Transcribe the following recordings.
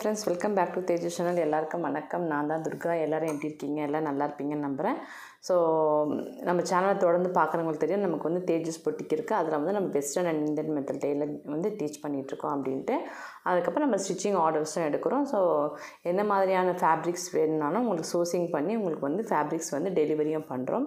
friends, welcome back to Tejas channel. எல்லாருக்கும் வணக்கம். நான் தான் துர்கா. எல்லாரும் எப்படி இருக்கீங்க? எல்லாம் நல்லா இருப்பீங்கன்னு நம்புறேன். ஸோ நம்ம சேனலை தொடர்ந்து பார்க்குறவங்களுக்கு தெரியும், நமக்கு வந்து தேஜஸ் பொட்டிக் இருக்குது. அதில் வந்து நம்ம western and Indian method tailor வந்து டீச் பண்ணிகிட்ருக்கோம் அப்படின்ட்டு. அதுக்கப்புறம் நம்ம ஸ்டிச்சிங் ஆர்டர்ஸும் எடுக்கிறோம். ஸோ என்ன மாதிரியான ஃபேப்ரிக்ஸ் வேணும்னாலும் உங்களுக்கு சோர்சிங் பண்ணி உங்களுக்கு வந்து ஃபேப்ரிக்ஸ் வந்து டெலிவரியும் பண்ணுறோம்.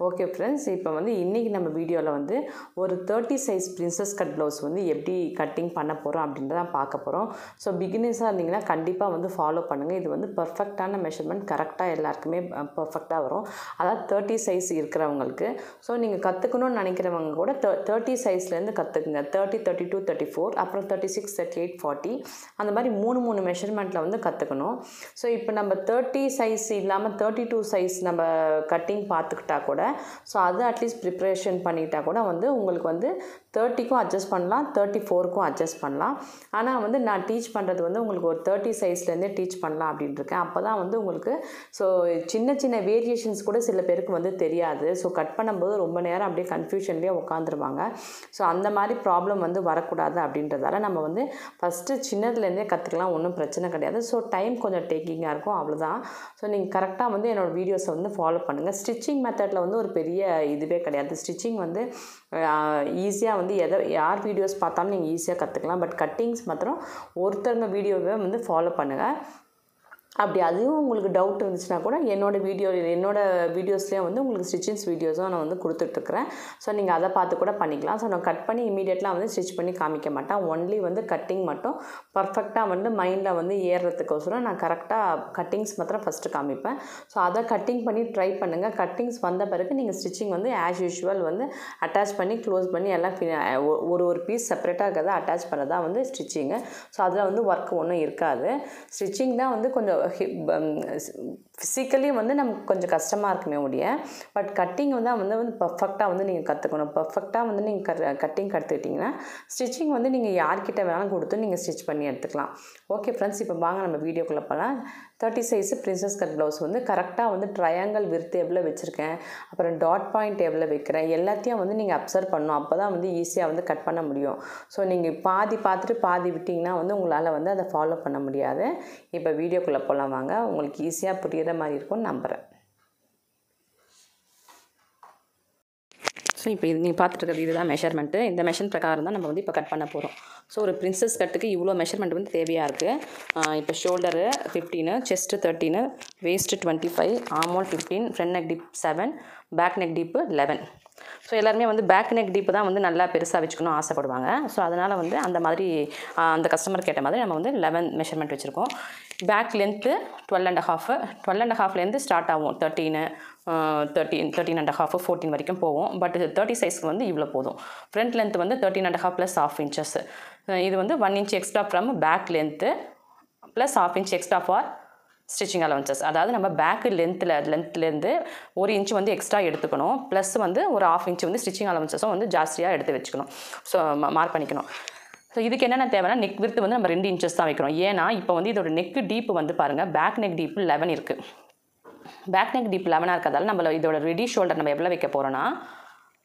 ஓகே ஃப்ரெண்ட்ஸ், இப்போ வந்து இன்றைக்கி நம்ம வீடியோவில் வந்து ஒரு 30 சைஸ் பிரின்சஸ் கட் ப்ளவுஸ் வந்து எப்படி கட்டிங் பண்ண போகிறோம் அப்படின்றத பார்க்க போகிறோம். ஸோ பிகினர்ஸாக இருந்தீங்கன்னா கண்டிப்பாக வந்து ஃபாலோ பண்ணுங்கள். இது வந்து பர்ஃபெக்டான மெஷர்மெண்ட், கரெக்டாக எல்லாருக்குமே பர்ஃபெக்டாக வரும். அதாவது 30 சைஸ் இருக்கிறவங்களுக்கு. ஸோ நீங்கள் கற்றுக்கணும்னு நினைக்கிறவங்க கூட 30 சைஸ்லேருந்து கற்றுக்குங்க. 30, 32, 34, அப்புறம் 36, 38, 40 அந்த மாதிரி மூணு மெஷர்மெண்ட்டில் வந்து கற்றுக்கணும். ஸோ இப்போ நம்ம 30 சைஸ் இல்லாமல் 32 சைஸ் நம்ம கட்டிங் பார்த்துக்கிட்டா கூட, ஸோ அது அட்லீஸ்ட் ப்ரிப்ரேஷன் பண்ணிட்டா கூட வந்து உங்களுக்கு வந்து 30க்கும் அட்ஜஸ்ட் பண்ணலாம், 34க்கும் அட்ஜஸ்ட் பண்ணலாம். ஆனால் வந்து நான் டீச் பண்ணுறது வந்து உங்களுக்கு ஒரு 30 சைஸ்லேருந்தே டீச் பண்ணலாம் அப்படின்ட்டுருக்கேன். அப்போ தான் வந்து உங்களுக்கு ஸோ சின்ன வேரியேஷன்ஸ் கூட சில பேருக்கு வந்து தெரியாது. ஸோ கட் பண்ணும்போது ரொம்ப நேரம் அப்படியே கன்ஃபியூஷன்லேயே உட்காந்துருவாங்க. ஸோ அந்த மாதிரி ப்ராப்ளம் வந்து வரக்கூடாது அப்படின்றதால நம்ம வந்து ஃபஸ்ட்டு சின்னதுலேருந்தே கற்றுக்கலாம், ஒன்றும் பிரச்சனை கிடையாது. ஸோ டைம் கொஞ்சம் டேக்கிங்காக இருக்கும், அவ்வளோதான். ஸோ நீங்கள் கரெக்டாக வந்து என்னோடய வீடியோஸை வந்து ஃபாலோ பண்ணுங்கள். ஸ்டிச்சிங் மெத்தடில் வந்து ஒரு பெரிய இதுவே கிடையாது. ஸ்டிச்சிங் வந்து ஈஸியாக வந்து யார் வீடியோஸ் பார்த்தாலும் நீங்கள் ஈஸியாக கற்றுக்கலாம். பட் கட்டிங்ஸ் மாத்திரம் ஒருத்தருங்க வீடியோவே வந்து ஃபாலோ பண்ணுங்கள். அப்படி அதுவும் உங்களுக்கு டவுட் இருந்துச்சுன்னா கூட என்னோடய வீடியோஸ்லேயே வந்து உங்களுக்கு ஸ்டிச்சிங்ஸ் வீடியோஸும் நான் வந்து கொடுத்துட்ருக்குறேன். ஸோ நீங்கள் அதை பார்த்து கூட பண்ணிக்கலாம். ஸோ நான் கட் பண்ணி இமீடியட்லாம் வந்து ஸ்டிச் பண்ணி காமிக்க மாட்டேன். ஒன்லி வந்து கட்டிங் மட்டும் பர்ஃபெக்டாக வந்து மைண்டில் வந்து ஏறுறதுக்கோசரம் நான் கரெக்டாக கட்டிங்ஸ் மாத்திரம் ஃபஸ்ட்டு காமிப்பேன். ஸோ அதை கட்டிங் பண்ணி ட்ரை பண்ணுங்கள். கட்டிங்ஸ் வந்த பிறகு நீங்கள் ஸ்டிச்சிங் வந்து ஆஸ் யூஷுவல் வந்து அட்டாச் பண்ணி க்ளோஸ் பண்ணி எல்லாம் ஒரு பீஸ் செப்பரேட்டாக இருக்கிறத அட்டாச் பண்ணுறதா வந்து ஸ்டிச்சிங்கு. ஸோ அதில் வந்து ஒர்க் ஒன்றும் இருக்காது. ஸ்டிச்சிங் தான் வந்து கொஞ்சம் ஃபிசிக்கலி வந்து நமக்கு கொஞ்சம் கஷ்டமாக இருக்குமே முடிய, பட் கட்டிங் வந்து பர்ஃபெக்டாக வந்து நீங்கள் கற்றுக்கணும். பர்ஃபெக்டாக வந்து நீங்கள் கட்டிங் கற்றுக்கிட்டிங்கன்னா ஸ்டிச்சிங் வந்து நீங்கள் யார்கிட்ட வேணாலும் கொடுத்து நீங்கள் ஸ்டிச் பண்ணி எடுத்துக்கலாம். ஓகே ஃப்ரெண்ட்ஸ், இப்போ வாங்க நம்ம வீடியோக்குள்ளே போகலாம். 30 சைஸு பிரின்சஸ் கட் ப்ளவுஸ் வந்து கரெக்டாக வந்து ட்ரையாங்கிள் விர்த்து எவ்வளோ வச்சுருக்கேன், அப்புறம் டாட் பாயிண்ட் எவ்வளோ வைக்கிறேன், எல்லாத்தையும் வந்து நீங்கள் அப்சர்வ் பண்ணணும். அப்போ தான் வந்து ஈஸியாக வந்து கட் பண்ண முடியும். ஸோ நீங்கள் பாதி பார்த்துட்டு பாதி விட்டிங்கன்னா வந்து உங்களால் வந்து அதை ஃபாலோ பண்ண முடியாது. இப்போ வீடியோக்குள்ளே போகலாம் வாங்க. உங்களுக்கு ஈஸியாக புரிகிற மாதிரி இருக்கும்னு நம்புகிறேன். ஸோ இப்போ இது நீங்கள் பார்த்துட்டு இதுதான் மெஷர்மெண்ட்டு. இந்த மெஷர்மெண்ட் பிரகாரம் தான் நம்ம வந்து இப்போ கட் பண்ண போகிறோம். ஸோ ஒரு பிரின்சஸ் கட்டுக்கு இவ்வளோ மெஷர்மெண்ட் வந்து தேவையாக இருக்குது. இப்போ shoulder 15, chest 13, waist 25, armhole 15, front neck deep 7, back neck deep 11. So எல்லாருமே வந்து பேக் நெக் டீப்பு தான் வந்து நல்லா பெருசாக வச்சுக்கணும் ஆசைப்படுவாங்க. ஸோ அதனால் வந்து அந்த மாதிரி அந்த கஸ்டமர் கேட்ட மாதிரி நம்ம வந்து 11 மெஷர்மெண்ட் வச்சுருக்கோம். பேக் லென்த்து 12.5 ஸ்டார்ட் ஆகும். 13, 13.5, 14 வரைக்கும் போவோம். பட் 30 சைஸ்க்கு வந்து இவ்வளோ போதும். ஃப்ரண்ட் லென்த் வந்து 13.5 + ½ inches. இது வந்து 1 inch extra from back length plus ½ inch extra for stitching allowances. அதாவது நம்ம பேக்கு லென்த்லேருந்து 1 inch வந்து எக்ஸ்ட்ரா எடுத்துக்கணும். ப்ளஸ் வந்து ஒரு ½ inch வந்து ஸ்டிச்சிங் அலவன்சஸும் வந்து ஜாஸ்தியாக எடுத்து வச்சுக்கணும். ஸோ மார்க் பண்ணிக்கணும். ஸோ இதுக்கு என்னென்ன தேவைன்னா, நெக் விர்த்து வந்து நம்ம 2 inches தான் வைக்கிறோம். ஏன்னா இப்போ வந்து இதோட நெக் டீப்பு வந்து பாருங்கள், பேக் நெக் டீப்பு 11 இருக்குது. பேக் நெக் டீப் 11 இருக்கிறதால நம்ம இதோட ரெடி ஷோல்டர் நம்ம எவ்வளோ வைக்க போகிறோன்னா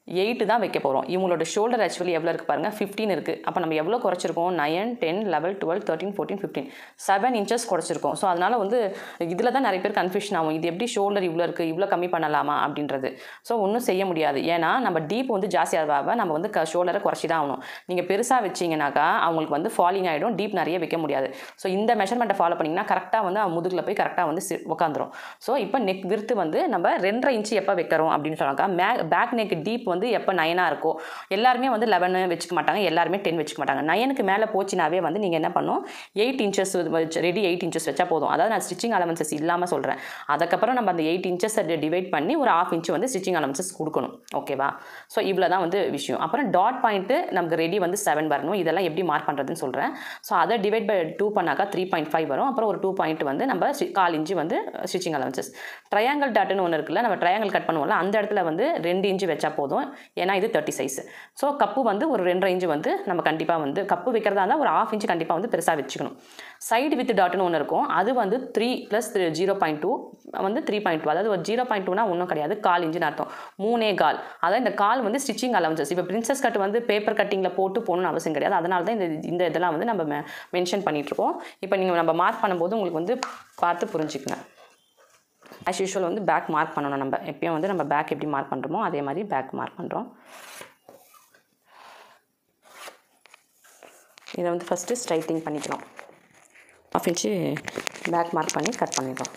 8 தான் வைக்க போகிறோம். இவங்களோட ஷோல்டர் ஆக்சுவலி எவ்வளோ இருக்குது பாருங்கள், 15 இருக்குது. அப்போ நம்ம எவ்வளோ குறைச்சிருக்கோம், 9, 10, 11, 12, 13, 14, 15, 7 inches குறைச்சிருக்கோம். ஸோ அதனால் வந்து இதில் தான் நிறைய பேர் கன்ஃபியூஷன் ஆகும். இது எப்படி ஷோல்டர் இவ்வளோ இருக்குது, இவ்வளோ கம்மி பண்ணலாமா அப்படின்றது. ஸோ ஒன்றும் செய்ய முடியாது. ஏன்னா நம்ம டீப் வந்து ஜாஸ்தியாக நம்ம வந்து ஷோல்டரை குறைச்சி தான் ஆகணும். நீங்கள் பெருசாக வச்சிங்கனாக்கா அவங்களுக்கு வந்து ஃபாலிங் ஆகிடும், டீப் நிறைய வைக்க முடியாது. ஸோ இந்த மெஷர்மெண்ட்டை ஃபாலோ பண்ணிங்கன்னா கரெக்டாக வந்து முதுகில் போய் கரெக்டாக வந்து உட்காந்துரும். ஸோ இப்போ நெக் விர்த்து வந்து நம்ம 2.5 inch எப்போ வைக்கிறோம் அப்படின்னு சொன்னாக்கா, பேக் நெக் டீப் வந்து எப்போ 9 இருக்கோ, எல்லாருமே வந்து 11 வச்சுக்க மாட்டாங்க, எல்லாருமே 10 வச்சுக்க மாட்டாங்க. 9க்கு மேலே போச்சுனாவே வந்து நீங்கள் என்ன பண்ணணும், 8 inches ரெடி 8 inches வச்சா போதும். அதாவது நான் ஸ்டிச்சிங் அலவன்சஸ் இல்லாமல் சொல்கிறேன். அதுக்கப்புறம் நம்ம அந்த 8 inches டிவைட் பண்ணி ஒரு ½ inch வந்து ஸ்டிச்சிங் அலவன்சஸ் கொடுக்கணும். ஓகேவா? ஸோ இவ்வளோ தான் வந்து விஷயம். அப்புறம் டாட் பாயிண்ட்டு நமக்கு ரெடி வந்து 7 வரணும். இதெல்லாம் எப்படி மார்க் பண்ணுறதுன்னு சொல்கிறேன். ஸோ அதை டிவைட் பை 2 பண்ணாக்கா 3.5 வரும். அப்புறம் ஒரு 2 பாயிண்ட் வந்து நம்ம 1/4 inch வந்து ஸ்டிச்சிங் அலவன்சஸ். ட்ரையாங்கிள் டாட்டுன்னு ஒன்று இருக்குல்ல, நம்ம ட்ரையாங்கிள் கட் பண்ணுவோம்ல, அந்த இடத்துல வந்து 2 inch வச்சா போதும். ஏன்னா இது 30 சைஸ். ஸோ கப்பு வந்து ஒரு 2.5 இன்ச்சு வந்து நம்ம கண்டிப்பாக வந்து கப்பு வைக்கிறதா இருந்தால் ஒரு 1/2 இன்ச்சு கண்டிப்பாக வந்து பெருசாக வச்சுக்கணும். சைடு வித் டாட்னு ஒன்று இருக்கும், அது வந்து 3 + 0.2 வந்து 3.2, அதாவது ஒரு 0.2னா ஒன்றும் கிடையாது, 1/4 இன்ச்சுன்னு அர்த்தம். 3.25, அதாவது இந்த கால் வந்து ஸ்டிச்சிங் அலவன்சஸ். இப்போ பிரின்சஸ் கட் வந்து பேப்பர் கட்டிங்கில் போட்டு போகணும்னு அவசியம் கிடையாது, அதனால தான் இந்த இதெல்லாம் வந்து நம்ம மென்ஷன் பண்ணிகிட்ருக்கோம். இப்போ நீங்கள் நம்ம மார்க் பண்ணும்போது உங்களுக்கு வந்து பார்த்து புரிஞ்சுக்கங்க. ஆஸ் யூஷுவல் வந்து பேக் மார்க் பண்ணணும். நம்ம எப்பயும் வந்து நம்ம பேக் எப்படி மார்க் பண்ணுறோமோ அதே மாதிரி பேக் மார்க் பண்ணுறோம். இதை வந்து ஃபஸ்ட்டு ஸ்ட்ரைட்டிங் பண்ணிக்கலாம். 1/2 இன்ச்சு பேக் மார்க் பண்ணி கட் பண்ணிடலாம்.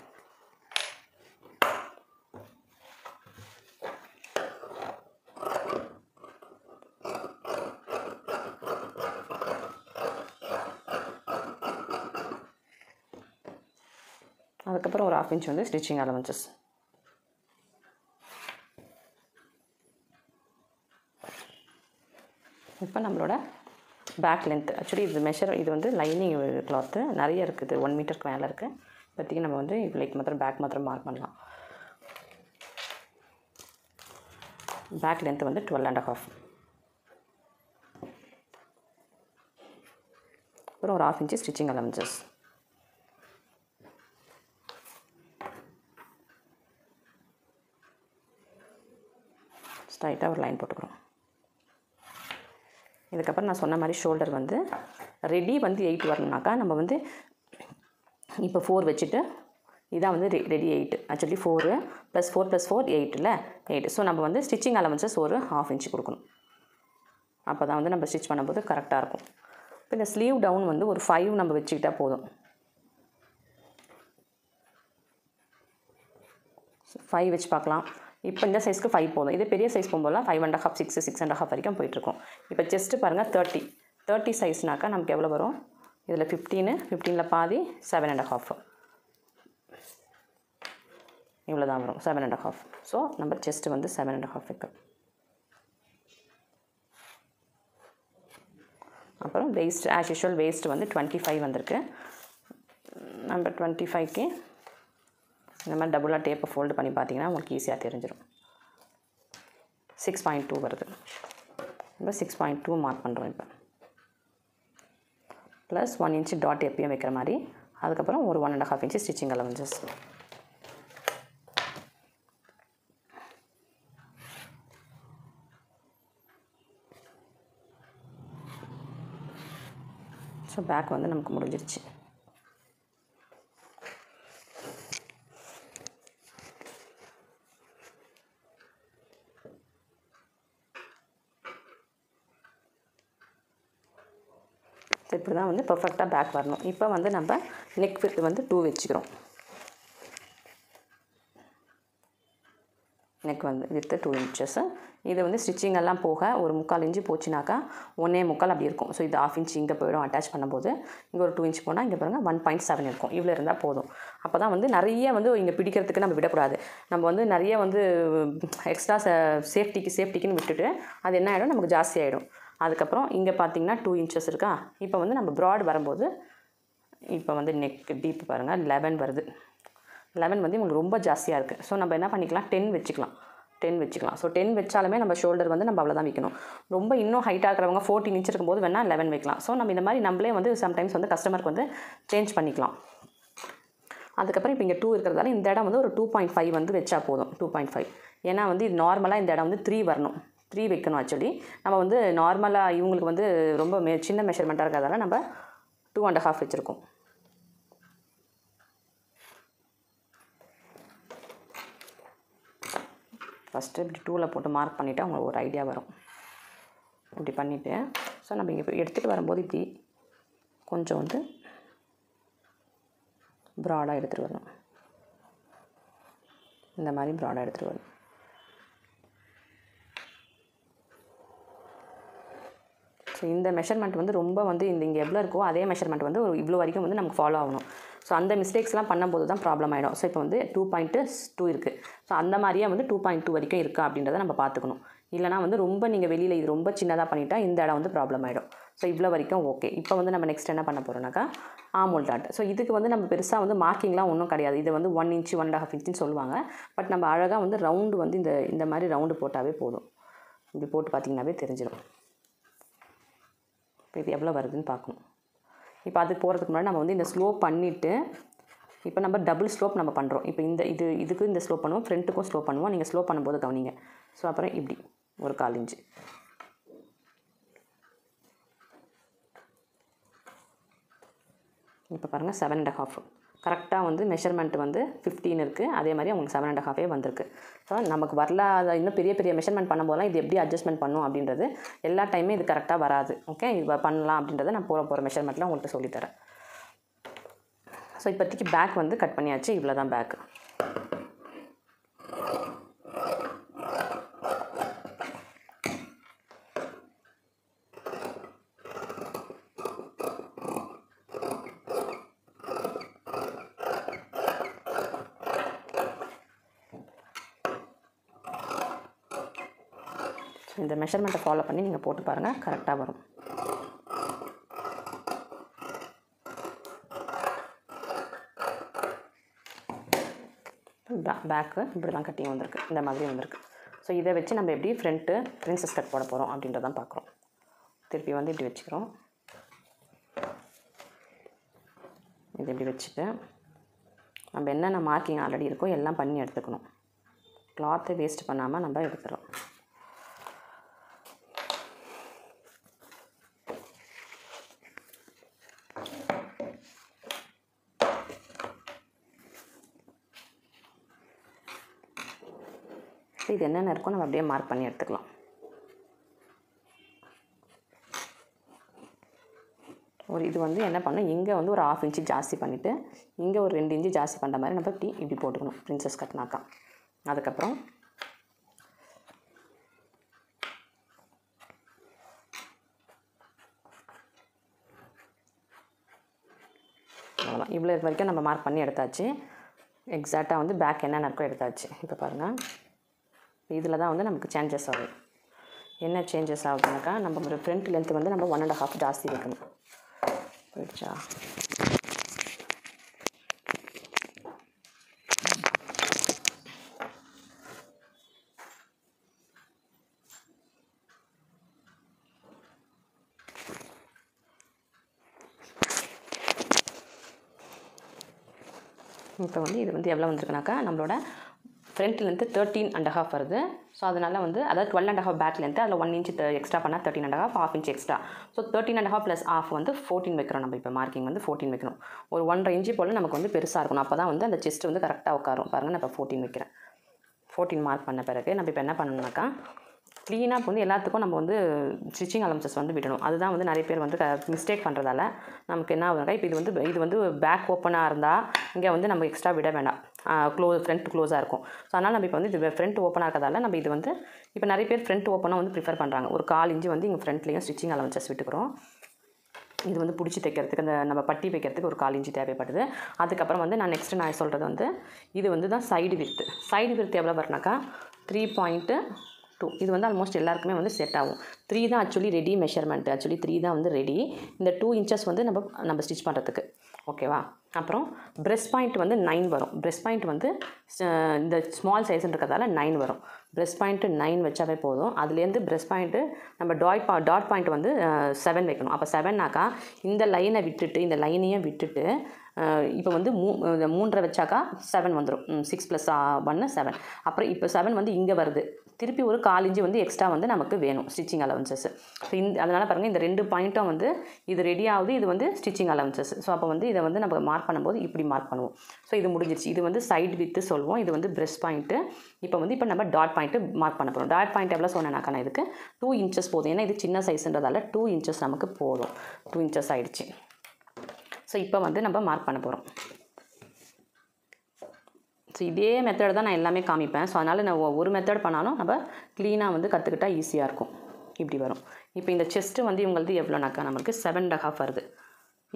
அதுக்கப்புறம் ஒரு 1/2 இன்ச் வந்து ஸ்டிச்சிங் அலவன்சஸ். இப்போ நம்மளோட பேக் லென்த் ஆக்சுவலி இது வந்து லைனிங் கிளாத்து நிறைய இருக்குது, 1 மீட்டருக்கு மேலே இருக்குது. இப்போதைக்கு நம்ம வந்து லைக் மாத்திரம் பேக் மாத்திரம் மார்க் பண்ணலாம். பேக் லென்த் வந்து 12.5. அப்புறம் ஒரு 1/2 இன்ச்சு ஸ்டிச்சிங் அலவன்சஸ். ஸ்ட்ரைட்டாக ஒரு லைன் போட்டுக்கிறோம். இதுக்கப்புறம் நான் சொன்ன மாதிரி ஷோல்டர் வந்து ரெடி வந்து 8 வரணுனாக்கா நம்ம வந்து இப்போ 4 வச்சுட்டு இதான் வந்து ரெடி 8. ஆக்சுவலி 4 + 4 + 4 8 இல்லை 8. ஸோ நம்ம வந்து ஸ்டிச்சிங் அலவன்சஸ் ஒரு 1/2 இன்ச்சு கொடுக்கணும். அப்போ தான் வந்து நம்ம ஸ்டிச் பண்ணும்போது கரெக்டாக இருக்கும். இப்போ இந்த ஸ்லீவ் டவுன் வந்து ஒரு 5 நம்ம வச்சுக்கிட்டால் போதும். 5 வச்சு பார்க்கலாம். இப்போ இந்த சைஸ்க்கு 5 போதும். இதே பெரிய சைஸ் போகும்போதுலாம் 5.5, 6, 6.5 வரைக்கும் போயிட்டுருக்கும். இப்போ செஸ்ட்டு பாருங்கள் 30 சைஸ்னாக்கா நமக்கு எவ்வளோ வரும்? இதில் 15 பாதி 7.5, இவ்வளோ தான் வரும் 7.5. ஸோ நம்ம செஸ்ட்டு வந்து 7.5 வைக்கிறோம். அப்புறம் வேஸ்ட் ஆஸ் யூஷுவல் வேஸ்ட் வந்து 25 வந்திருக்கு. நம்ம 25க்கு இந்த மாதிரி டபுளாக டேப்பை ஃபோல்டு பண்ணி பார்த்தீங்கன்னா உங்களுக்கு ஈஸியாக தெரிஞ்சிடும். 6.2 வருது. இப்போ 6.2 மார்க் பண்ணுறோம். இப்போ ப்ளஸ் 1 இன்ச்சு டாட் எப்பயும் வைக்கிற மாதிரி, அதுக்கப்புறம் ஒரு 1.5 inch stitching allowances. So back வந்து நமக்கு முடிஞ்சிருச்சு. இப்படி தான் வந்து பர்ஃபெக்டாக பேக் வரணும். இப்போ வந்து நம்ம நெக் வித் வந்து 2 வச்சுக்கிறோம். நெக் வந்து வித்து 2 இன்ச்சஸ். இது வந்து ஸ்டிச்சிங் எல்லாம் போக ஒரு 3/4 இன்ச்சு போச்சுனாக்கா 1.25 அப்படி இருக்கும். ஸோ இது 1/2 இன்ச்சு இங்கே போயிடும் அட்டாச் பண்ணும்போது. இங்கே ஒரு 2 இன்ச் போனால் இங்கே பாருங்கள் 1.7 இருக்கும். இவ்வளோ இருந்தால் போதும். அப்போ தான் வந்து நிறைய வந்து இங்கே பிடிக்கிறதுக்கு நம்ம விடக்கூடாது. நம்ம வந்து நிறைய வந்து எக்ஸ்ட்ரா சேஃப்டிக்குன்னு விட்டுட்டு அது என்ன ஆகிடும், நமக்கு ஜாஸ்தி ஆகிடும். அதுக்கப்புறம் இங்கே பார்த்தீங்கன்னா 2 இன்ச்சஸ் இருக்கா. இப்போ வந்து நம்ம ப்ராட் வரும்போது இப்போ வந்து நெக் டீப் பாருங்கள் 11 வருது. 11 வந்து உங்களுக்கு ரொம்ப ஜாஸ்தியாக இருக்குது. ஸோ நம்ம என்ன பண்ணிக்கலாம், 10 வச்சுக்கலாம். ஸோ 10 வச்சாலுமே நம்ம ஷோல்டர் வந்து நம்ம அவ்வளோதான் வைக்கணும். ரொம்ப இன்னும் ஹைட்டாக இருக்கிறவங்க 14 இன்ச் இருக்கும்போது வேணால் 11 வைக்கலாம். ஸோ நம்ம இந்த மாதிரி நம்மளே வந்து சம்டைம்ஸ் வந்து கஸ்டமருக்கு வந்து சேஞ்ச் பண்ணிக்கலாம். அதுக்கப்புறம் இப்போ இங்கே 2 இருக்கிறதால இந்த இடம் வந்து ஒரு 2.5 வந்து வச்சா போதும். 2.5 ஏன்னா வந்து இது நார்மலாக இந்த இடம் வந்து 3 வரணும். 3 வைக்கணும். ஆக்சுவலி நம்ம வந்து நார்மலாக இவங்களுக்கு வந்து ரொம்ப சின்ன மெஷர்மெண்ட்டாக இருக்கிறதால நம்ம 2.5 வச்சுருக்கோம். ஃபஸ்ட்டு இப்படி 2ல் போட்டு மார்க் பண்ணிவிட்டு அவங்களுக்கு ஒரு ஐடியா வரும். இப்படி பண்ணிவிட்டு ஸோ நம்ம இங்கே எடுத்துகிட்டு வரும்போது இப்படி கொஞ்சம் வந்து ப்ராடாக எடுத்துகிட்டு வரணும். இந்த மாதிரி ப்ராடாக எடுத்துகிட்டு வரணும். ஸோ இந்த மெஷர்மெண்ட் வந்து ரொம்ப வந்து இங்கே எவ்வளோ இருக்கோ அதே மெஷர்மெண்ட் வந்து ஒரு இவ்வளோ வரைக்கும் வந்து நமக்கு ஃபாலோ ஆகணும். ஸோ அந்த மிஸ்டேக்ஸ்லாம் பண்ணும்போது தான் ப்ராப்ளம் ஆகிடும். ஸோ இப்போ வந்து 2.2 இருக்குது. ஸோ அந்த மாதிரியே வந்து 2.2 வரைக்கும் இருக்கா அப்படின்றத நம்ம பார்த்துக்கணும். இல்லைனா வந்து ரொம்ப நீங்கள் வெளியில் இது ரொம்ப சின்னதாக பண்ணிட்டா இந்த இடம் வந்து ப்ராப்ளம் ஆகிடும். ஸோ இவ்வளோ வரைக்கும் ஓகே. இப்போ வந்து நம்ம நெக்ஸ்ட் என்ன பண்ண போகிறோம்னாக்கா ஆமோல் டாட். ஸோ இதுக்கு வந்து நம்ம பெருசாக வந்து மார்க்கிங்லாம் ஒன்றும் கிடையாது. இது வந்து 1 இன்ச்சு 1.5 இன்ச்சுன்னு சொல்லுவாங்க. பட் நம்ம அழகாக வந்து ரவுண்டு வந்து இந்த மாதிரி ரவுண்டு போட்டாவே போதும். இப்படி போட்டு பார்த்திங்கனாவே தெரிஞ்சிடும். இப்போ இது எவ்வளோ வருதுன்னு பார்க்கணும். இப்போ அதுக்கு போகிறதுக்கு முன்னாடி நம்ம வந்து இந்த ஸ்லோப் பண்ணிவிட்டு இப்போ நம்ம டபுள் ஸ்லோப் நம்ம பண்ணுறோம். இப்போ இதுக்கு இந்த ஸ்லோப் பண்ணுவோம், ஃப்ரண்ட்டுக்கும் ஸ்லோப் பண்ணுவோம். நீங்கள் ஸ்லோப் பண்ணும்போது கவனிங்க. ஸோ அப்புறம் இப்படி ஒரு 1/4 இன்ச்சு. இப்போ பாருங்கள் 7.5 கரெக்டாக வந்து மெஷர்மெண்ட் வந்து 15 இருக்குது. அதே மாதிரி உங்களுக்கு 7.5 வந்திருக்கு. ஸோ நமக்கு வரல, அதை இன்னும் பெரிய பெரிய மெஷர்மெண்ட் பண்ணும்போதெல்லாம் இது எப்படி அட்ஜஸ்ட்மெண்ட் பண்ணும் அப்படின்றது எல்லா டைமே இது கரெக்டாக வராது. ஓகே, இது பண்ணலாம் அப்படின்றத நான் போகிற மெஷர்மெண்ட்டில் உங்கள்கிட்ட சொல்லித்தரேன். ஸோ இப்போதைக்கு பேக் வந்து கட் பண்ணியாச்சு. இவ்வளோ தான் பேக்கு. ஸோ இந்த மெஷர்மெண்ட்டை ஃபாலோ பண்ணி நீங்கள் போட்டு பாருங்கள், கரெக்டாக வரும். பேக்கு இப்படி தான் கட்டிங் வந்திருக்கு, இந்த மாதிரி வந்திருக்கு. ஸோ இதை வச்சு நம்ம எப்படி ஃப்ரண்ட்டு பிரின்சஸ் கட் போட போகிறோம் அப்படின்றதான் பார்க்குறோம். திருப்பி வந்து இப்படி வச்சுக்கிறோம். இது இப்படி வச்சுட்டு நம்ம என்னென்ன மார்க்கிங் ஆல்ரெடி இருக்கோ எல்லாம் பண்ணி எடுத்துக்கணும். கிளாத்தை வேஸ்ட் பண்ணாமல் நம்ம எடுத்துகிறோம். இது என்னென்ன இருக்கோ நம்ம அப்படியே மார்க் பண்ணி எடுத்துக்கலாம். இது வந்து என்ன பண்ணணும், இங்கே வந்து ஒரு 1/2 இன்ச்சு ஜாஸ்தி பண்ணிவிட்டு இங்கே ஒரு 2 இன்ச்சு ஜாஸ்தி பண்ணுற மாதிரி நம்ம இப்படி போட்டுக்கணும் பிரின்சஸ் கட்னாக்கா. அதுக்கப்புறம் அவ்வளோதான். இவ்வளோ வரைக்கும் நம்ம மார்க் பண்ணி எடுத்தாச்சு. எக்ஸாக்டாக வந்து பேக் என்னென்ன இருக்கோ எடுத்தாச்சு. இப்போ பாருங்கள், இதில் தான் வந்து நமக்கு சேஞ்சஸ் ஆகும். என்ன சேஞ்சஸ் ஆகுதுனாக்கா, நம்ம ஒரு ஃப்ரண்ட் லென்த்து வந்து நம்ம 1.5 ஜாஸ்தி வைக்கணும். போயிடுச்சா? இப்போ வந்து இது வந்து எவ்வளோ வந்திருக்குனாக்கா, நம்மளோட ஃப்ரண்ட் லென்த்து 13.5 வருது. ஸோ அதனால் வந்து அதாவது 12.5 பேக் லென்த்து, அதில் 1 இன்ச்சு எக்ஸ்ட்ரா பண்ணால் 13.5, 1/2 இன்ச் எக்ஸ்ட்ரா. ஸோ 13.5 + 1/2 வந்து 14 வைக்கிறோம். நம்ம இப்போ மார்க்கிங் வந்து 14 வைக்கணும். ஒரு 1.5 இன்ச்சு போல் நமக்கு வந்து பெருசாக இருக்கணும். அப்போ தான் வந்து அந்த செஸ்ட் வந்து கரெக்டாக உட்காரும். பாருங்கள், நான் இப்போ 14 வைக்கிறேன். 14 மார்க் பண்ண பிறகு நம்ம இப்போ என்ன பண்ணணும்னாக்கா, க்ளீனாக இப்போ வந்து எல்லாத்துக்கும் நம்ம வந்து ஸ்டிச்சிங் அலவன்சஸ் வந்து விடணும். அதுதான் வந்து நிறைய பேர் வந்து மிஸ்டேக் பண்ணுறதால நமக்கு என்ன ஆகுதுனாக்கா, இப்போ இது வந்து பேக் ஓப்பனாக இருந்தால் இங்கே வந்து நம்ம எக்ஸ்ட்ரா விட வேண்டாம். ஃப்ரண்ட் க்ளோஸாக இருக்கும். ஸோ அதனால் நம்ம இப்போ வந்து இது ஃப்ரண்ட் ஓப்பனாக இருக்கிறதால நம்ம இது வந்து இப்போ நிறைய பேர் ஃப்ரண்ட் ஓப்பனாக வந்து ப்ரிஃபர் பண்ணுறாங்க. ஒரு 1/4 இன்ச்சு வந்து இங்கே ஃப்ரண்ட்லேயும் ஸ்டிச்சிங் அலவன்சஸ் விட்டுக்கிறோம். இது வந்து பிடிச்சி தைக்கிறதுக்கு, அந்த நம்ம பட்டி வைக்கிறதுக்கு ஒரு 1/4 இன்ச்சு தேவைப்படுது. அதுக்கப்புறம் வந்து நான் சொல்கிறது வந்து இது வந்து தான் சைடு விர்த் எவ்வளோ வரும்னாக்கா 3.2. இது வந்து ஆல்மோஸ்ட் எல்லாருக்குமே வந்து செட் ஆகும். 3 தான் ஆக்சுவலி ரெடி மெஷர்மெண்ட். 3 தான் வந்து ரெடி. இந்த 2 இன்ச்சஸ் வந்து நம்ம ஸ்டிச் பண்ணுறதுக்கு. ஓகேவா? அப்புறம் ப்ரெஸ்ட் பாயிண்ட் வந்து 9 வரும். ப்ரெஸ்ட் பாயிண்ட் வந்து இந்த ஸ்மால் சைஸ்ன்னு இருக்கிறதால 9 வரும். ப்ரெஸ்ட் பாயிண்ட்டு 9 வச்சாவே போதும். அதுலேருந்து ப்ரெஸ்ட் பாயிண்ட்டு நம்ம டாட் பாயிண்ட் வந்து 7 வைக்கணும். அப்போ 7னாக்கா இந்த லைனை விட்டுட்டு, இந்த லைனையும் விட்டுட்டு இப்போ வந்து 3 வச்சாக்கா 7 வந்துடும். 6 + 1 7. அப்புறம் இப்போ 7 வந்து இங்கே வருது. திருப்பி ஒரு 1/4 இன்ச்சு வந்து எக்ஸ்ட்ரா வந்து நமக்கு வேணும் ஸ்டிச்சிங் அலவன்சஸ். ஸோ அதனால் பாருங்கள், இந்த 2 பாயிண்ட்டும் வந்து இது ரெடி ஆகுது. இது வந்து ஸ்டிச்சிங் அலவன்சஸ். ஸோ அப்போ வந்து இதை வந்து நம்ம மார்க் பண்ணும்போது இப்படி மார்க் பண்ணுவோம். ஸோ இது முடிஞ்சிருச்சு. இது வந்து சைடு வித்து சொல்லுவோம். இது வந்து ப்ரெஸ்ட் பாயிண்ட்டு. இப்போ நம்ம டாட் பாயிண்ட்டு மார்க் பண்ண போகிறோம். டாட் பாயிண்ட் எவ்வளோ சொன்னேனாக்கா, நான் இதுக்கு 2 இன்ச்சஸ் போதும். ஏன்னா இது சின்ன சைஸுன்றதால 2 இன்ச்சஸ் நமக்கு போதும். 2 இன்ச்சஸ் ஆகிடுச்சு. ஸோ இப்போ வந்து நம்ம மார்க் பண்ண போகிறோம். ஸோ இதே மெத்தட் தான் நான் எல்லாமே காமிப்பேன். ஸோ அதனால் நான் ஒரு மெத்தட் பண்ணாலும் நம்ம க்ளீனாக வந்து கற்றுக்கிட்டா ஈஸியாக இருக்கும். இப்படி வரும். இப்போ இந்த செஸ்ட்டு வந்து இவங்களது எவ்வளோனாக்கா, நமக்கு 7.5 வருது.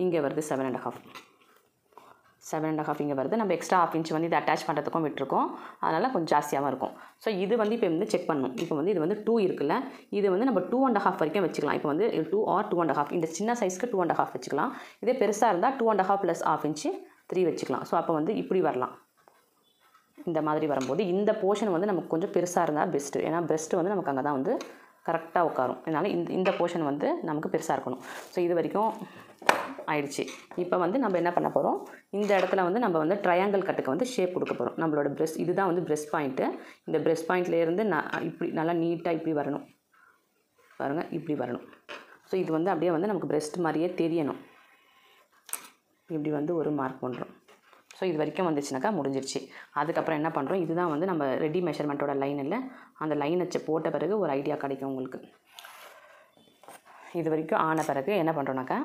இங்கே வருது 7.5 இங்கே வருது. நம்ம எக்ஸ்ட்ரா 1/2 இன்ச் வந்து இதை அட்டாச் பண்ணுறதுக்கும் விட்டுருக்கோம். அதனால் கொஞ்சம் ஜாஸ்தியாகவும் இருக்கும். ஸோ இது வந்து இப்போ வந்து செக் பண்ணணும். இப்போ வந்து இது வந்து 2 இருக்குல்ல, இது வந்து நம்ம 2.5 வரைக்கும் வச்சுக்கலாம். இப்போ வந்து 2 or 2.5. இந்த சின்ன சைஸ்க்கு 2.5 வச்சுக்கலாம். இதே பெருசாக இருந்தால் 2.5 + 1/2 இன்ச்சு 3 வச்சுக்கலாம். ஸோ அப்போ வந்து இப்படி வரலாம். இந்த மாதிரி வரும்போது இந்த போர்ஷன் வந்து நமக்கு கொஞ்சம் பெருசாக இருந்தால் பெஸ்ட்டு. ஏன்னா பெஸ்ட்டு வந்து நமக்கு அங்கே தான் வந்து கரெக்டாக உட்காரும். அதனால் இந்த போர்ஷன் வந்து நமக்கு பெருசாக இருக்கணும். ஸோ இது வரைக்கும் ஆயிடுச்சு. இப்போ வந்து நம்ம என்ன பண்ண போகிறோம், இந்த இடத்துல வந்து நம்ம வந்து ட்ரையாங்கிள் கட்டுக்கு வந்து ஷேப் கொடுக்க போகிறோம். நம்மளோட ப்ரெஸ்ட் இதுதான் வந்து ப்ரெஸ்ட் பாயிண்ட்டு. இந்த ப்ரெஸ்ட் பாயிண்ட்லேருந்து இப்படி நல்லா நீட்டாக இப்படி வரணும். பாருங்கள், இப்படி வரணும். ஸோ இது வந்து அப்படியே வந்து நமக்கு ப்ரெஸ்ட் மாதிரியே தெரியணும். இப்படி வந்து ஒரு மார்க் பண்ணுறோம். ஸோ இது வரைக்கும் வந்துச்சுனாக்கா முடிஞ்சிருச்சு. அதுக்கப்புறம் என்ன பண்ணுறோம், இதுதான் வந்து நம்ம ரெடி மெஷர்மெண்ட்டோட லைன் இல்லை, அந்த லைனை போட்ட பிறகு ஒரு ஐடியா கிடைக்கும் உங்களுக்கு. இது வரைக்கும் ஆன பிறகு என்ன பண்ணுறோன்னாக்கா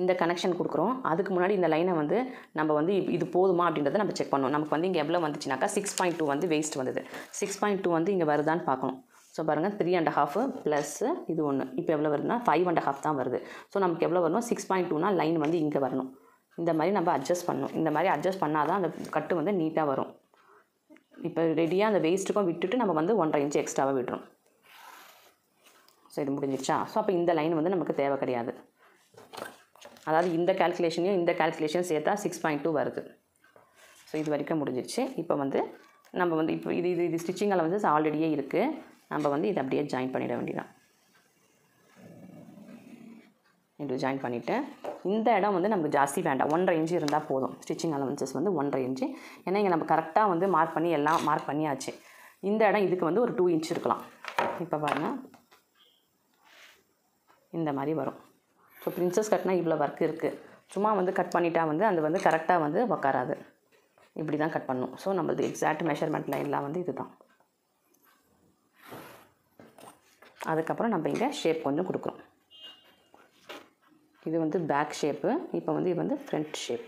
இந்த கனெக்ஷன் கொடுக்குறோம். அதுக்கு முன்னாடி இந்த லைனை வந்து நம்ம வந்து இது போதுமா அப்படின்றத நம்ம செக் பண்ணணும். நமக்கு வந்து இங்கே எவ்வளோ வந்துச்சுனாக்கா 6.2 வந்து வேஸ்ட் வந்தது. 6.2 வந்து இங்கே வருதான்னு பார்க்கணும். ஸோ பாருங்கள், 3.5 ப்ளஸ்ஸு இது ஒன்று. இப்போ எவ்வளோ வருதுன்னா 5.5 தான் வருது. ஸோ நமக்கு எவ்வளோ வரணும், 6.2னா லைன் வந்து இங்கே வரணும். இந்த மாதிரி நம்ம அட்ஜஸ்ட் பண்ணணும். இந்த மாதிரி அட்ஜஸ்ட் பண்ணால் தான் அந்த கட்டு வந்து நீட்டாக வரும். இப்போ ரெடியாக அந்த வேஸ்ட்டுக்கும் விட்டுட்டு நம்ம வந்து 1.5 இன்ச்சு எக்ஸ்ட்ராவாக விட்டுரும். ஸோ இது முடிஞ்சிருச்சா. ஸோ அப்போ இந்த லைன் வந்து நமக்கு தேவை கிடையாது. அதாவது இந்த கால்குலேஷனையும் சேர்த்தா 6.2 வருது. ஸோ இது வரைக்கும் முடிஞ்சிருச்சு. இப்போ வந்து நம்ம வந்து இப்போ இது ஸ்டிச்சிங் அலவன்சஸ் ஆல்ரெடியே இருக்குது. நம்ம வந்து இதை அப்படியே ஜாயின் பண்ணிட வேண்டியதான். இப்படி ஜாயின் பண்ணிவிட்டு இந்த இடம் வந்து நமக்கு ஜாஸ்தி வேண்டாம், 1.5 இன்ச்சு இருந்தால் போதும். ஸ்டிச்சிங் அலவன்சஸ் வந்து 1.5 இன்ச்சு. ஏன்னா இங்கே நம்ம கரெக்டாக வந்து மார்க் பண்ணி எல்லாம் மார்க் பண்ணியாச்சு. இந்த இடம் இதுக்கு வந்து ஒரு 2 இன்ச் இருக்கலாம். இப்போ பாருங்கள், இந்த மாதிரி வரும். ஸோ பிரின்சஸ் கட்னா இவ்வளோ ஒர்க் இருக்குது. சும்மா வந்து கட் பண்ணிட்டா வந்து அது வந்து கரெக்டாக வந்து உக்காராது. இப்படி தான் கட் பண்ணணும். ஸோ நம்மளது எக்ஸாக்ட் மெஷர்மெண்ட் லைன்லாம் வந்து இது தான். அதுக்கப்புறம் நம்ம இங்கே ஷேப் கொஞ்சம் கொடுக்குறோம். இது வந்து பேக் ஷேப்பு. இப்போ வந்து இது வந்து ஃப்ரண்ட் ஷேப்.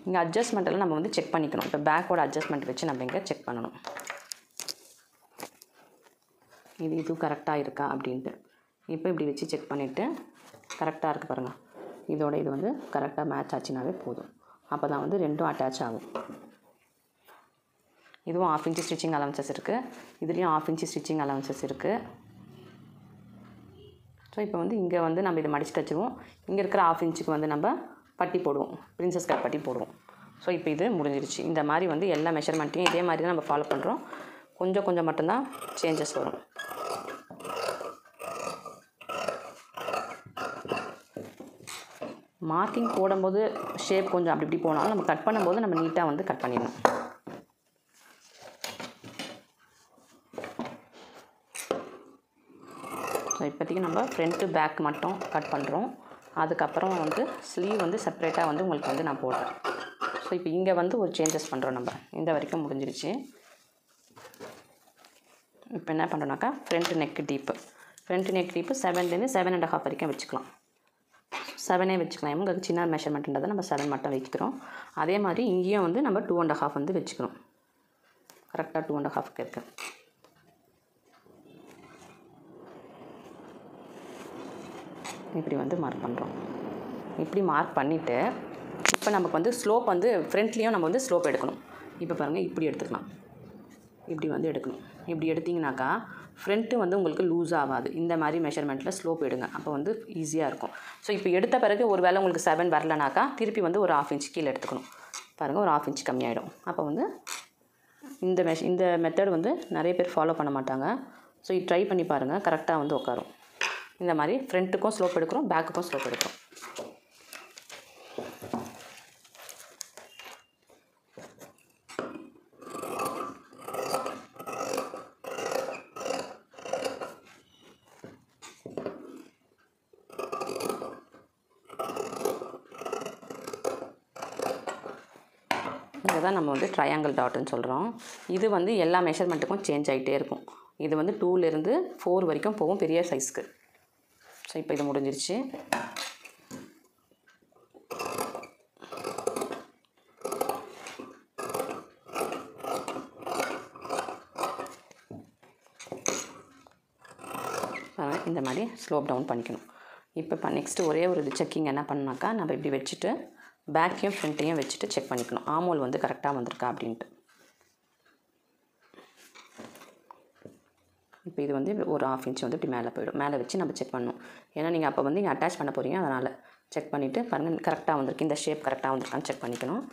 இங்கே அட்ஜஸ்ட்மெண்ட்டெல்லாம் நம்ம வந்து செக் பண்ணிக்கணும். இப்போ பேக்கோட அட்ஜஸ்ட்மெண்ட் வச்சு நம்ம இங்கே செக் பண்ணணும். இது கரெக்டாக இருக்கா அப்படின்ட்டு. இப்போ இப்படி வச்சு செக் பண்ணிவிட்டு கரெக்டாக இருக்குது பாருங்கள். இதோட இது வந்து கரெக்டாக மேட்ச் ஆச்சுனாவே போதும். அப்போ தான் வந்து ரெண்டும் அட்டாச் ஆகும். இதுவும் 1/2 இன்ச்சு ஸ்டிச்சிங் அலவன்சஸ் இருக்குது. இதுலேயும் 1/2 இன்ச்சு ஸ்டிச்சிங் அலவன்சஸ் இருக்குது. ஸோ இப்போ வந்து இங்கே வந்து நம்ம இதை மடிச்சு தச்சுருவோம். இங்கே இருக்கிற 1/2 இன்ச்சுக்கு வந்து நம்ம பட்டி போடுவோம், பிரின்சஸ் கட் பட்டி போடுவோம். ஸோ இப்போ இது முடிஞ்சிருச்சு. இந்த மாதிரி வந்து எல்லா மெஷர்மெண்ட்டையும் இதே மாதிரி தான் நம்ம ஃபாலோ பண்ணுறோம். கொஞ்சம் மட்டும்தான் சேஞ்சஸ் வரும். மார்க்கிங் போடும்போது ஷேப் கொஞ்சம் அப்படி இப்படி போனாலும் நம்ம கட் பண்ணும்போது நம்ம நீட்டாக வந்து கட் பண்ணிடணும். ஸோ இப்போதைக்கு நம்ம ஃப்ரண்ட்டு பேக் மட்டும் கட் பண்ணுறோம். அதுக்கப்புறம் வந்து ஸ்லீவ் வந்து செப்பரேட்டாக வந்து உங்களுக்கு வந்து நான் போடுறேன். ஸோ இப்போ இங்கே வந்து ஒரு சேஞ்சஸ் பண்ணுறோம். நம்ம இந்த வரைக்கும் முடிஞ்சிருச்சு. இப்போ என்ன பண்ணுறோன்னாக்கா ஃப்ரண்ட் நெக் டீப்பு 7லேருந்து 7.5 வரைக்கும் வச்சுக்கலாம். 7 வச்சுக்கலாம். உங்களுக்கு சின்ன மெஷர்மெண்ட்ன்றதை நம்ம 7 மட்டும் வைக்கிறோம். அதே மாதிரி இங்கேயும் வந்து நம்ம 2.5 வந்து வச்சுக்கிறோம். கரெக்டாக 2.5 இருக்குது. இப்படி வந்து மார்க் பண்ணுறோம். இப்படி மார்க் பண்ணிவிட்டு இப்போ நமக்கு வந்து ஸ்லோப் வந்து ஃப்ரண்ட்லேயும் நம்ம வந்து ஸ்லோப் எடுக்கணும். இப்போ பாருங்கள், இப்படி எடுத்துக்கலாம். இப்படி வந்து எடுக்கணும். இப்படி எடுத்திங்கனாக்கா ஃப்ரண்ட்டு வந்து உங்களுக்கு லூஸ் ஆகாது. இந்த மாதிரி மெஷர்மெண்ட்டில் ஸ்லோப் எடுங்க. அப்போ வந்து ஈஸியாக இருக்கும். ஸோ இப்போ எடுத்த பிறகு ஒரு வேளை உங்களுக்கு 7 வரலனாக்கா திருப்பி வந்து ஒரு 1/2 இன்ச் கீழே எடுத்துக்கணும். பாருங்கள், ஒரு 1/2 இன்ச் கம்மியாயிடும். அப்போ வந்து இந்த மெத்தட் வந்து நிறைய பேர் ஃபாலோ பண்ண மாட்டாங்க. ஸோ இது ட்ரை பண்ணி பாருங்கள், கரெக்டாக வந்து உட்காரும். இந்த மாதிரி ஃப்ரண்ட்டுக்கும் ஸ்லோப் எடுக்கிறோம், பேக்குக்கும் ஸ்லோப் எடுக்கிறோம். இதை தான் நம்ம வந்து ட்ரையாங்கிள் டாட்னு சொல்கிறோம். இது வந்து எல்லா மெஷர்மெண்ட்டுக்கும் சேஞ்ச் ஆகிட்டே இருக்கும். இது வந்து 2லேருந்து 4 வரைக்கும் போகும் பெரிய சைஸ்க்கு. ஸோ இப்போ இது முடிஞ்சிருச்சு. இந்த மாதிரி ஸ்லோப் டவுன் பண்ணிக்கணும். இப்போ நெக்ஸ்ட்டு ஒரே ஒரு செக்கிங் என்ன பண்ணாக்கா, நம்ம இப்படி வச்சுட்டு பேக்கையும் ஃப்ரண்ட்டையும் வச்சுட்டு செக் பண்ணிக்கணும். ஆமோல் வந்து கரெக்டாக வந்திருக்கா அப்படின்ட்டு. இப்போ இது வந்து ஒரு 1/2 இன்ச் வந்து இப்படி மேலே போயிடும். மேலே வச்சு நம்ம செக் பண்ணணும். ஏன்னா நீங்கள் அப்போ வந்து இங்கே அட்டாச் பண்ண போகிறீங்க. அதனால் செக் பண்ணிவிட்டு பாருங்கள், கரெக்டாக வந்திருக்கு, இந்த ஷேப் கரெக்டாக வந்திருக்கான்னு செக் பண்ணிக்கணும்.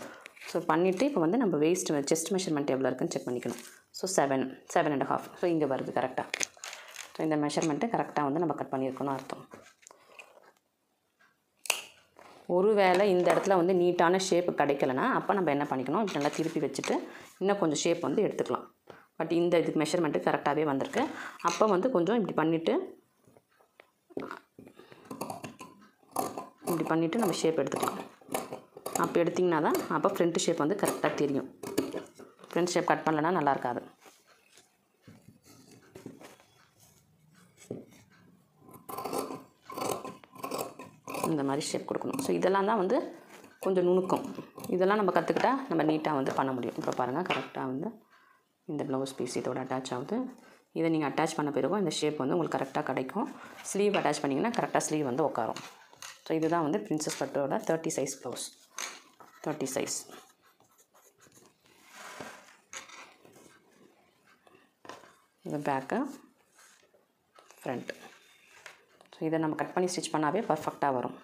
ஸோ பண்ணிவிட்டு இப்போ வந்து நம்ம செஸ்ட் மெஷர்மெண்ட் எவ்வளோ இருக்குன்னு செக் பண்ணிக்கணும். ஸோ 7.5. ஸோ இங்கே வருது கரெக்டாக. ஸோ இந்த மெஷர்மெண்ட்டு கரெக்டாக வந்து நம்ம கட் பண்ணியிருக்கணும் அர்த்தம். ஒருவேளை இந்த இடத்துல வந்து நீட்டான ஷேப்பு கிடைக்கலனா அப்போ நம்ம என்ன பண்ணிக்கணும், இப்படி நல்லா திருப்பி வச்சுட்டு இன்னும் கொஞ்சம் ஷேப் வந்து எடுத்துக்கலாம். பட் இந்த இதுக்கு மெஷர்மெண்ட்டு கரெக்டாகவே வந்திருக்கு. அப்போ வந்து கொஞ்சம் இப்படி பண்ணிவிட்டு நம்ம ஷேப் எடுத்துக்கலாம். அப்போ எடுத்திங்கன்னா தான் அப்போ ஃப்ரண்ட் ஷேப் வந்து கரெக்டாக தெரியும். ஃப்ரண்ட் ஷேப் கட் பண்ணலன்னா நல்லா இருக்காது. இந்த மாதிரி ஷேப் கொடுக்கணும். ஸோ இதெல்லாம் தான் வந்து கொஞ்சம் நுணுக்கம். இதெல்லாம் நம்ம கற்றுக்கிட்டா நம்ம நீட்டாக வந்து பண்ண முடியும். இப்போ பாருங்கள் கரெக்டாக வந்து இந்த ப்ளவுஸ் பீஸ் இதோட அட்டாச் ஆகுது. இதை நீங்கள் அட்டாச் பண்ண பிறகும் இந்த ஷேப் வந்து உங்களுக்கு கரெக்டாக கிடைக்கும். ஸ்லீவ் அட்டாச் பண்ணிங்கன்னா கரெக்டாக ஸ்லீவ் வந்து உட்காரும். ஸோ இதுதான் வந்து பிரின்சஸ் கட்டோட 30 சைஸ் ப்ளவுஸ். 30 சைஸ். இது பேக்கு, ஃப்ரண்ட்டு. ஸோ இதை நம்ம கட் பண்ணி ஸ்டிச் பண்ணாவே பர்ஃபெக்டாக வரும்.